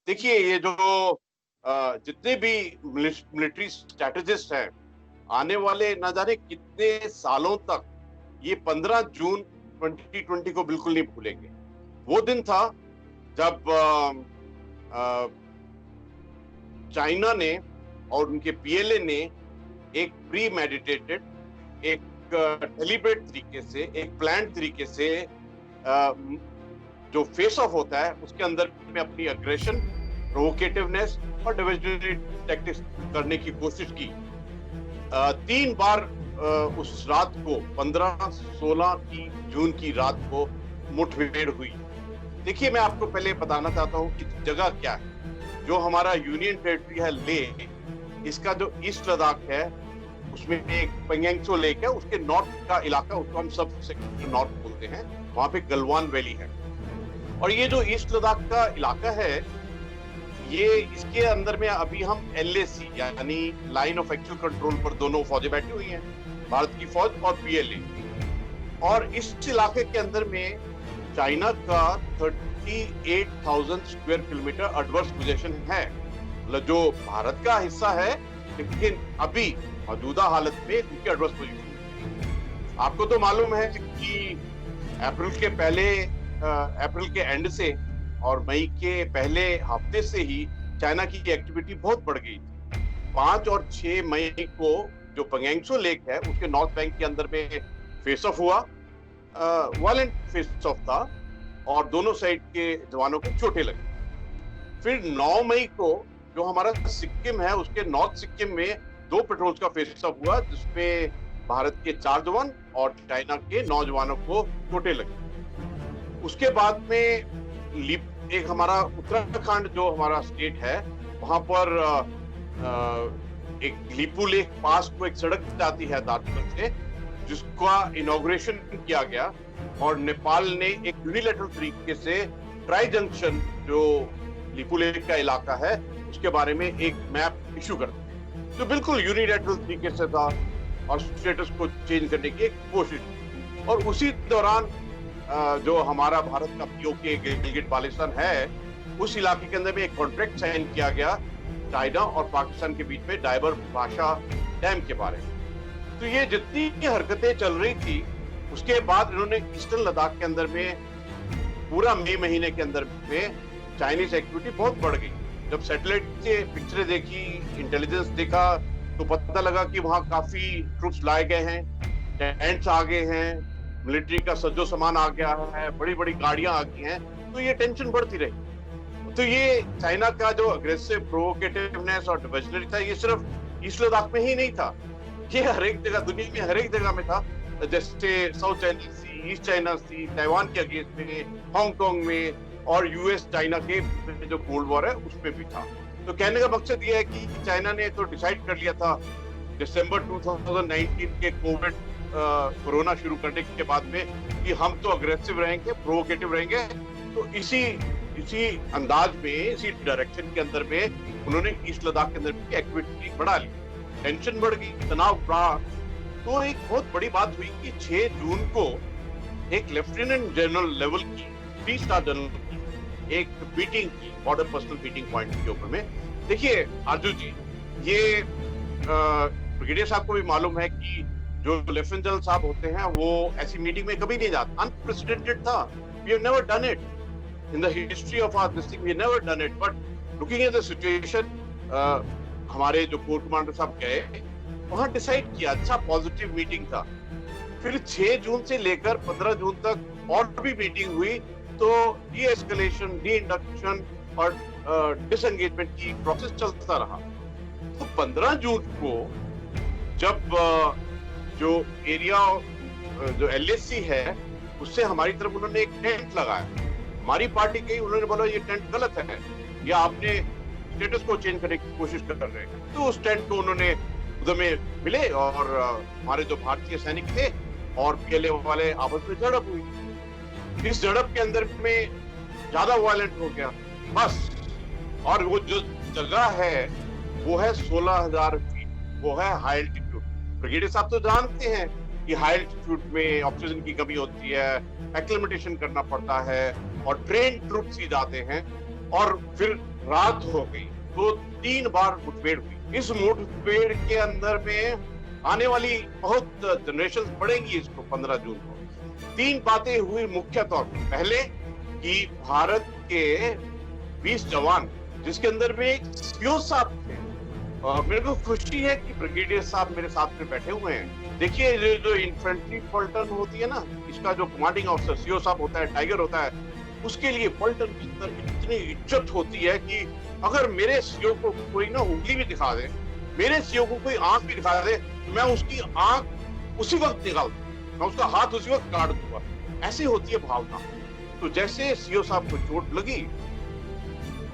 देखिए, ये जो जितने भी मिलिट्री स्ट्रेटेजिस्ट हैं, आने वाले ना जाने कितने सालों तक ये 15 जून 2020 को बिल्कुल नहीं भूलेंगे। वो दिन था जब अ, चाइना ने और उनके पीएलए ने एक प्री मेडिटेटेड, एक डेलिब्रेट तरीके से, एक प्लान तरीके से जो फेस ऑफ होता है उसके अंदर में अपनी अग्रेशन, प्रोवोकेटिवनेस और डिविजनरी टैक्टिक्स करने की कोशिश की। 3 बार उस रात को 15-16 की जून की रात को मुठभेड़ हुई। देखिए, मैं आपको पहले बताना चाहता हूँ कि जगह क्या है। जो हमारा यूनियन टेरिटरी है ले, इसका जो ईस्ट लद्दाख है उसमें एक पेंगेंगसो लेक है, उसके नॉर्थ का इलाका, उसको हम सब सेक्टर नॉर्थ बोलते हैं, वहां पे गलवान वैली है। और ये जो ईस्ट लद्दाख का इलाका है, ये इसके अंदर में अभी हम एलएसी यानी लाइन ऑफ एक्चुअल कंट्रोल पर दोनों फौजें बैठी हुई हैं, भारत की फौज और पीएलए। और इस इलाके के अंदर में चाइना का 38,000 स्क्वायर किलोमीटर एडवर्स पोजीशन है, मतलब जो भारत का हिस्सा है, लेकिन अभी मौजूदा हालत में उनकी एडवर्स पोजीशन। आपको तो मालूम है कि अप्रैल के एंड से और मई के पहले हफ्ते से ही चाइना की एक्टिविटी बहुत बढ़ गई थी। 5 और 6 मई को जो पेंगेंगसो लेक है उसके नॉर्थ बैंक के अंदर में फेस ऑफ हुआ, वायलेंट फेस ऑफ था और दोनों साइड के जवानों को चोटें लगी। फिर 9 मई को जो हमारा सिक्किम है उसके नॉर्थ सिक्किम में 2 पेट्रोल्स का फेस ऑफ हुआ, जिसमें भारत के 4 जवान और चाइना के 9 जवानों को चोटें लगी। उसके बाद में एक हमारा उत्तराखंड जो हमारा स्टेट है, वहां पर एक लिपू लेक पास को एक सड़क जाती है दार्जिलिंग से, जिसका इनॉग्रेशन किया गया और नेपाल ने एक यूनिलैटरल तरीके से ट्राई जंक्शन जो लिपू लेक का इलाका है उसके बारे में एक मैप इशू कर दिया, जो बिल्कुल यूनिलैटरल तरीके से था और स्टेटस को चेंज करने की एक कोशिश। और उसी दौरान जो हमारा भारत का पीओके गिलगिट बाल्टिस्तान है, उस इलाके के अंदर में एक कॉन्ट्रैक्ट साइन किया गया चाइना और पाकिस्तान के बीच में डायबर भाषा डैम के बारे में। तो ये जितनी हरकतें चल रही थी, उसके बाद इन्होंने ईस्टर्न लद्दाख के अंदर में पूरा मई महीने के अंदर में चाइनीज एक्टिविटी बहुत बढ़ गई। जब सैटेलाइट से पिक्चरें देखी, इंटेलिजेंस देखा, तो पता लगा कि वहां काफी ट्रूप्स लाए गए हैं, टेंट्स आ गए हैं, मिलिट्री का सज्जो सामान आ गया है, बड़ी बड़ी गाड़ियां आ गई हैं। तो ये टेंशन बढ़ती रही। तो ये चाइना का जो अग्रेसिव, प्रोवोकेटिवनेस और डिविजनरी था, ये सिर्फ ईस्ट लद्दाख में ही नहीं था, ये हर एक जगह, दुनिया में हर एक जगह में था। जैसे साउथ चाइना सी, ईस्ट चाइना सी, ताइवान के अगेंस्ट में, हांगकांग में और यूएस चाइना के जो कोल्ड वॉर है उसमें भी था। तो कहने का मकसद ये है कि चाइना ने तो डिसाइड कर लिया था दिसंबर 2019 के कोविड कोरोना शुरू करने के बाद में कि हम तो अग्रेसिव रहेंगे, प्रोवोकेटिव रहेंगे। तो इसी अंदाज में, इसी डायरेक्शन के अंदर में उन्होंने ईस्ट लद्दाख के अंदर भी एक्टिविटी बढ़ा ली, टेंशन बढ़ गई, तनाव बढ़ा। तो एक बहुत बड़ी बात हुई कि 6 जून को एक लेफ्टिनेंट जनरल लेवल की, 3 स्टार जनरल की एक मीटिंग की, बॉर्डर पर्सनल मीटिंग पॉइंट के ऊपर में। देखिए आरजू जी, ये ब्रिगेडियर साहब को भी मालूम है कि जो लेफ्टिनेंट जनरल साहब होते हैं वो ऐसी मीटिंग में कभी नहीं जाते। अनप्रेसिडेंटेड था, we have never done it in the history of our this thing, we have never done it. But looking at the situation, हमारे जो कोर कमांडर साहब गए, वहां डिसाइड किया, अच्छा पॉजिटिव मीटिंग था। फिर 6 जून से लेकर 15 जून तक और भी मीटिंग हुई, तो डी एस्केलेशन, डी इंडक्शन और डिसएंगेजमेंट की प्रोसेस चलता रहा। तो 15 जून को जब जो एरिया, जो एलएसी है, उससे हमारी तरफ उन्होंने एक टेंट लगाया, हमारी पार्टी गई, उन्होंने बोला ये टेंट गलत है, या आपने स्टेटस को चेंज करने की कोशिश कर रहे हैं। तो उस टेंट को उन्होंने उधर में मिले और हमारे जो भारतीय सैनिक थे और पीएलए वाले आपस में झड़प हुई। इस झड़प के अंदर में ज्यादा वायलेंट हो गया बस। और वो जो जगह है वो है 16,000 फीट, वो है हाई एल्टीट्यूड। ब्रिगेडियर साहब तो जानते हैं कि हाई एल्टीट्यूड में ऑक्सीजन की कमी होती है, एक्लिमेटेशन करना पड़ता है और ट्रेन ट्रूप्स ही जाते हैं। और फिर रात हो गई, तो 3 बार मुठभेड़ हुई। इस मुठभेड़ के अंदर में आने वाली बहुत जनरेशन पड़ेंगी इसको 15 जून को। 3 बातें हुई मुख्य तौर पर। पहले कि भारत के 20 जवान, जिसके अंदर में एक सीओ साहब थे, और मेरे को खुशी है कि ब्रिगेडियर साहब मेरे साथ में बैठे हुए हैं। देखिए, जो इन्फेंट्री पलटन होती है ना, इसका जो कमांडिंग ऑफिसर सीओ साहब होता है, टाइगर होता है, उसके लिए पलटन के अंदर इतनी इज्जत होती है कि अगर मेरे सीओ को कोई ना उंगली भी दिखा दे, मेरे सीओ को कोई आंख भी दिखा दे, तो मैं उसकी आंख उसी वक्त निकाल दूंगा, मैं उसका हाथ उसी वक्त काट दूंगा। ऐसी होती है भावना। तो जैसे सीओ साहब को चोट लगी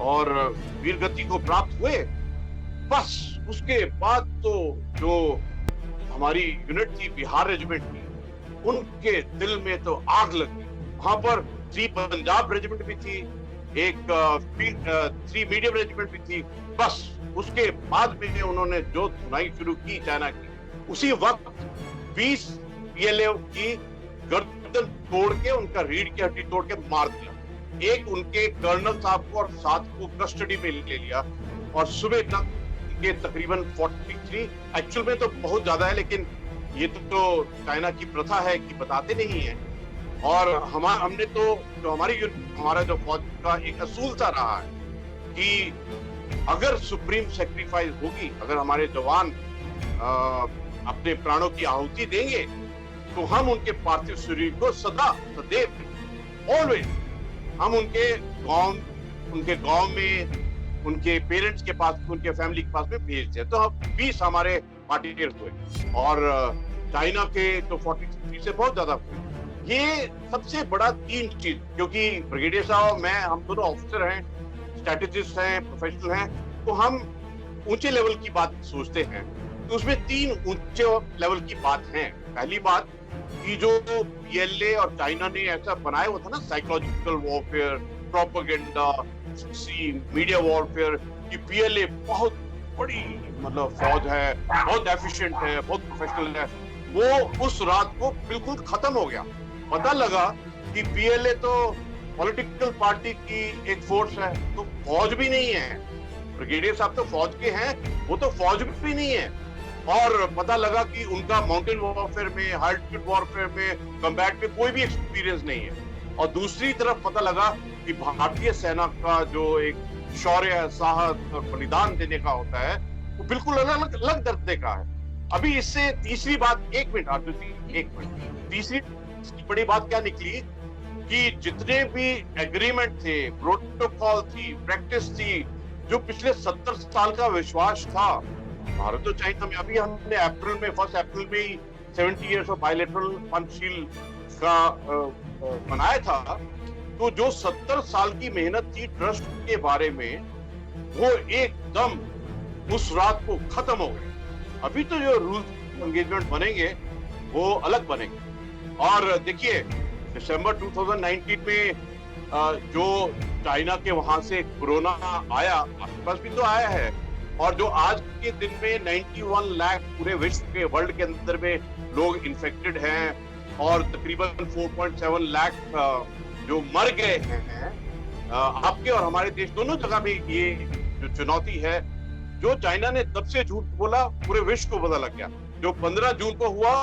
और वीरगति को प्राप्त हुए, बस उसके बाद तो जो हमारी यूनिट थी, बिहार रेजिमेंट की, उनके दिल में तो आग लगी। वहां पर 3 पंजाब रेजिमेंट भी थी, एक 3 मीडियम रेजिमेंट भी थी। बस उसके बाद में उन्होंने जो धुनाई शुरू की चाइना की, उसी वक्त 20 पीएलए की गर्दन तोड़ के, उनका रीढ़ की हड्डी तोड़ के मार दिया। एक उनके कर्नल साहब को और 7 को कस्टडी में ले लिया, और सुबह तक के तकरीबन 43, एक्चुअल में तो बहुत ज्यादा है, लेकिन ये तो चाइना की प्रथा है कि बताते नहीं है। और हमने तो जो हमारा जो फौज का एक असूल सा रहा है कि अगर सुप्रीम सेक्रीफाइस होगी, अगर हमारे जवान अपने प्राणों की आहुति देंगे, तो हम उनके पार्थिव शरीर को सदा सदैव ऑलवेज हम उनके गांव में, उनके पेरेंट्स के पास, उनके फैमिली के पास में भेजते हैं। तो हम 20 हमारे मार्टियर्स हुए, और चाइना के तो 43 से बहुत ज्यादा हुए। ये सबसे बड़ा 3 चीज, क्योंकि ब्रिगेडियर साहब, मैं, हम दोनों ऑफिसर हैं, स्ट्रेटेजिस्ट हैं, प्रोफेशनल हैं, तो हम ऊंचे लेवल की बात सोचते हैं। तो उसमें 3 ऊंचे लेवल की बात है। पहली बात कि जो पीएलए और चाइना ने ऐसा बनाया हुआ था ना, psychological warfare, propaganda, media warfare, कि पीएलए बहुत बड़ी मतलब फौज है, बहुत एफिशिएंट है, बहुत प्रोफेशनल है, वो उस रात को बिल्कुल खत्म हो गया। पता लगा कि पीएलए तो पॉलिटिकल पार्टी की एक फोर्स है, तो फौज भी नहीं है। ब्रिगेडियर साहब तो फौज के हैं, वो तो फौज भी नहीं है। और पता लगा कि उनका माउंटेन वॉरफेयर में, हाइल्ड वॉरफेयर में, कम्बैट में कोई भी एक्सपीरियंस नहीं है। और दूसरी तरफ पता लगा कि भारतीय सेना का जो एक शौर्य, साहस और बलिदान देने का होता है, वो बिल्कुल अलग दर्जे का है। अभी इससे तीसरी बात, 1 मिनट अर्जुन जी, 1 मिनट, तीसरी बड़ी बात क्या निकली कि जितने भी एग्रीमेंट थे, प्रोटोकॉल थी, प्रैक्टिस थी, जो पिछले 70 साल का विश्वास था भारत और चाइना में, अभी हमने 1 अप्रैल में ही 70 इयर्स ऑफ बायलैटरल पंचशील का बनाया था। तो जो 70 साल की मेहनत थी ट्रस्ट के बारे में, वो एकदम उस रात को खत्म हो गई। अभी तो जो रूल्स एंगेजमेंट बनेंगे वो अलग बनेंगे। और देखिए, दिसंबर 2019 में जो चाइना के वहां से कोरोना आया, आपके पास भी तो आया है, और जो आज के दिन में 91 लाख पूरे विश्व के, वर्ल्ड के अंदर में लोग इन्फेक्टेड हैं, और तकरीबन 4.7 लाख जो मर गए हैं। आपके और हमारे देश दोनों जगह में ये जो चुनौती है, जो चाइना ने तब से झूठ बोला, पूरे विश्व को पता लग गया। जो 15 जून को हुआ,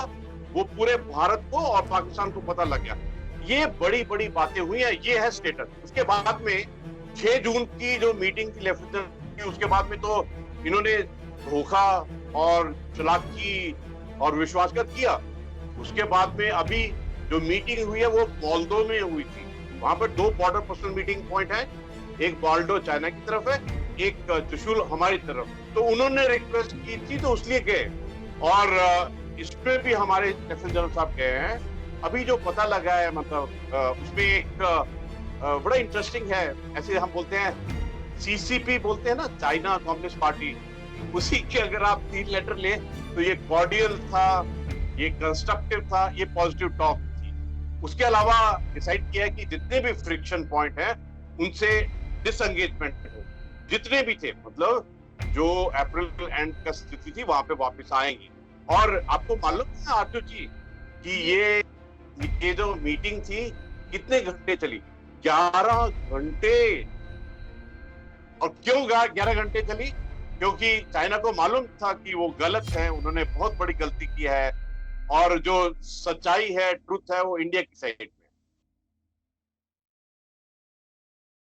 वो पूरे भारत को और पाकिस्तान को पता लग गया। ये बड़ी बड़ी बातें हुई हैं, ये है स्टेटस। उसके बाद में 6 जून की जो मीटिंग थी लेफ्टिनेंट की, उसके बाद में तो इन्होंने धोखा और चालाकी और विश्वासघात किया। उसके बाद में अभी जो मीटिंग हुई है वो मोल्दो में हुई थी। वहां पर 2 बॉर्डर पर्सनल मीटिंग पॉइंट है, एक बाल्डो चाइना की तरफ है, एक चुशुल हमारी तरफ। तो उन्होंने रिक्वेस्ट की थी, तो उसलिए गए, और इसमें भी हमारे लेफ्टिनेंट जनरल साहब गए हैं। अभी जो पता लगा है, मतलब उसमें एक बड़ा इंटरेस्टिंग है, ऐसे हम बोलते हैं सीसीपी बोलते हैं ना, चाइना कम्युनिस्ट पार्टी, उसी के अगर आप 3 लेटर ले तो ये कॉर्डियल था, ये कंस्ट्रक्टिव था, ये पॉजिटिव टॉक थी। उसके अलावा डिसाइड किया है कि जितने भी फ्रिक्शन पॉइंट हैं उनसे डिसएंगेजमेंट हो, जितने भी थे, मतलब जो अप्रैल एंड का स्थिति थी वहां पे वापस आएंगी। और आपको मालूम है आर्जू जी कि ये जो मीटिंग थी कितने घंटे चली? 11 घंटे। और क्यों 11 घंटे चली? क्योंकि चाइना को मालूम था कि वो गलत है, उन्होंने बहुत बड़ी गलती की है और जो सच्चाई है, ट्रुथ है, वो इंडिया की साइड में।